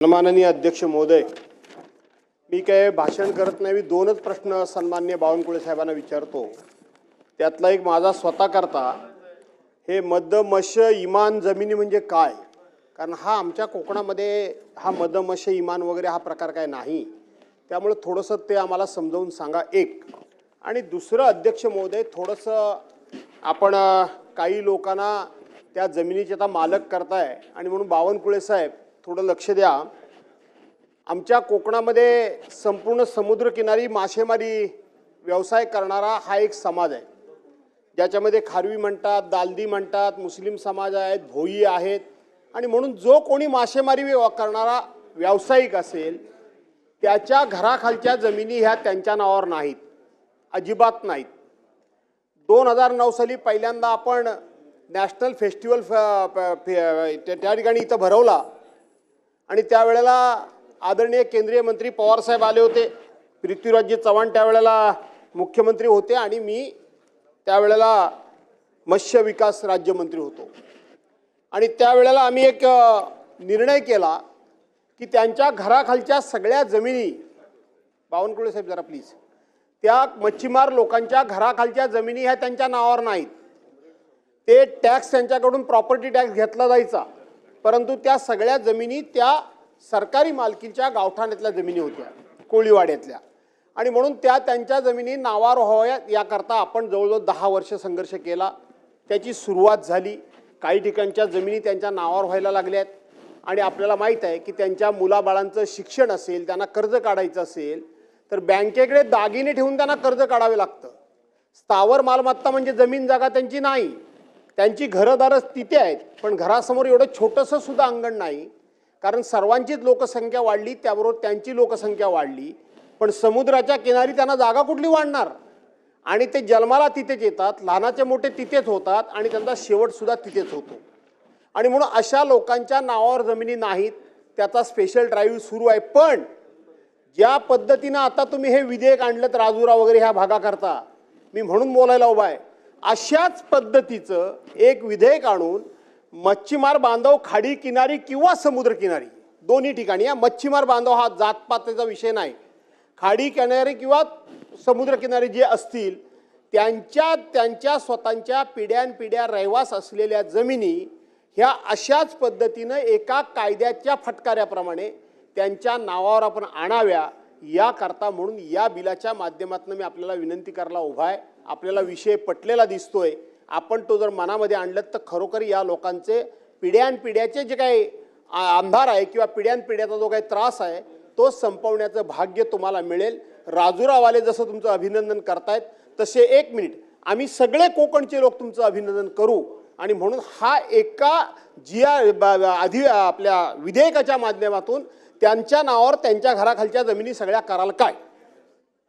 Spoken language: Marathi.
सन्माननीय अध्यक्ष महोदय, मी काय भाषण करत नाही. मी दोनच प्रश्न सन्माननीय बावनकुळे साहेबांना विचारतो. त्यातला एक माझा स्वतः करता, हे मदमश इमान जमिनी म्हणजे काय? कारण हा आमच्या कोकणामध्ये हा मदमश इमान वगैरे हा प्रकार काय नाही. त्यामुळे थोडंसं ते आम्हाला समजावून सांगा एक. आणि दुसरं अध्यक्ष महोदय, थोडंसं आपण काही लोकांना त्या जमिनीचे आता मालक करताय आणि म्हणून बावनकुळे साहेब थोडं लक्ष द्या. आमच्या कोकणामध्ये संपूर्ण समुद्रकिनारी मासेमारी व्यवसाय करणारा हा एक समाज आहे, ज्याच्यामध्ये खारवी म्हणतात, दालदी म्हणतात, मुस्लिम समाज आहेत, भोई आहेत. आणि म्हणून जो कोणी मासेमारी करणारा व्यावसायिक असेल त्याच्या घराखालच्या जमिनी ह्या त्यांच्या नावावर नाहीत, अजिबात नाहीत. 2009 साली पहिल्यांदा आपण नॅशनल फेस्टिवल त्या ठिकाणी इथं भरवला आणि त्यावेळेला आदरणीय केंद्रीय मंत्री पवारसाहेब आले होते. पृथ्वीराजजी चव्हाण त्यावेळेला मुख्यमंत्री होते आणि मी त्यावेळेला मत्स्य विकास राज्यमंत्री होतो. आणि त्यावेळेला आम्ही एक निर्णय केला की त्यांच्या घराखालच्या सगळ्या जमिनी, बावनकुळे साहेब जरा प्लीज, त्या मच्छीमार लोकांच्या घराखालच्या जमिनी ह्या त्यांच्या नावावर नाहीत. ते टॅक्स त्यांच्याकडून प्रॉपर्टी टॅक्स घेतला जायचा, परंतु त्या सगळ्या जमिनी त्या सरकारी मालकीच्या गावठाणातल्या जमिनी होत्या, कोळीवाड्यातल्या. आणि म्हणून त्या त्यांच्या जमिनी नावावर व्हाव्यात याकरता आपण जवळजवळ 10 वर्ष संघर्ष केला. त्याची सुरुवात झाली. काही ठिकाणच्या जमिनी त्यांच्या नावावर व्हायला लागल्यात आणि आपल्याला माहीत आहे की त्यांच्या मुलाबाळांचं शिक्षण असेल, त्यांना कर्ज काढायचं असेल तर बँकेकडे दागिने ठेवून त्यांना कर्ज काढावे लागतं. स्थावर मालमत्ता म्हणजे जमीन जागा त्यांची नाही. त्यांची घरदारच तिथे आहेत, पण घरासमोर एवढं छोटंसं सुद्धा अंगण नाही. कारण सर्वांचीच लोकसंख्या वाढली, त्याबरोबर त्यांची लोकसंख्या वाढली, पण समुद्राच्या किनारी त्यांना जागा कुठली वाढणार? आणि ते जन्माला तिथेच येतात, लहानाचे मोठे तिथेच होतात आणि त्यांचा शेवटसुद्धा तिथेच होतो. आणि म्हणून अशा लोकांच्या नावावर जमिनी नाहीत. त्याचा स्पेशल ड्राईव्ह सुरू आहे. पण ज्या पद्धतीनं आता तुम्ही हे विधेयक आणलं तर राजुरा वगैरे ह्या भागाकरता, मी म्हणून बोलायला उभा आहे, अशाच पद्धतीचं एक विधेयक आणून मच्छीमार बांधव खाडी किनारी किंवा समुद्र किनारी दोन्ही ठिकाणी, या मच्छीमार बांधव हा जातपातीचा विषय नाही, खाडी किनारी किंवा समुद्र किनारी जे असतील त्यांच्या स्वतःच्या पिढ्यानपिढ्या रहिवास असलेल्या जमिनी ह्या अशाच पद्धतीनं एका कायद्याच्या फटकाऱ्याप्रमाणे त्यांच्या नावावर आपण आणाव्या याकरता म्हणून या बिलाच्या माध्यमातून मी आपल्याला विनंती करायला उभा आहे. आपल्याला विषय पटलेला दिसतोय. आपण तो जर मनामध्ये आणलं तर खरोखर या लोकांचे पिढ्यानपिढ्याचे जे काही अंधार आहे किंवा पिढ्यानपिढ्याचा जो काही त्रास आहे तो संपवण्याचं भाग्य तुम्हाला मिळेल. राजुरावाले जसं तुमचं अभिनंदन करतायत तसे एक मिनिट आम्ही सगळे कोकणचे लोक तुमचं अभिनंदन करू. आणि म्हणून हा एका आपल्या विधेयकाच्या माध्यमातून त्यांच्या नावावर त्यांच्या घराखालच्या जमिनी सगळ्या कराल काय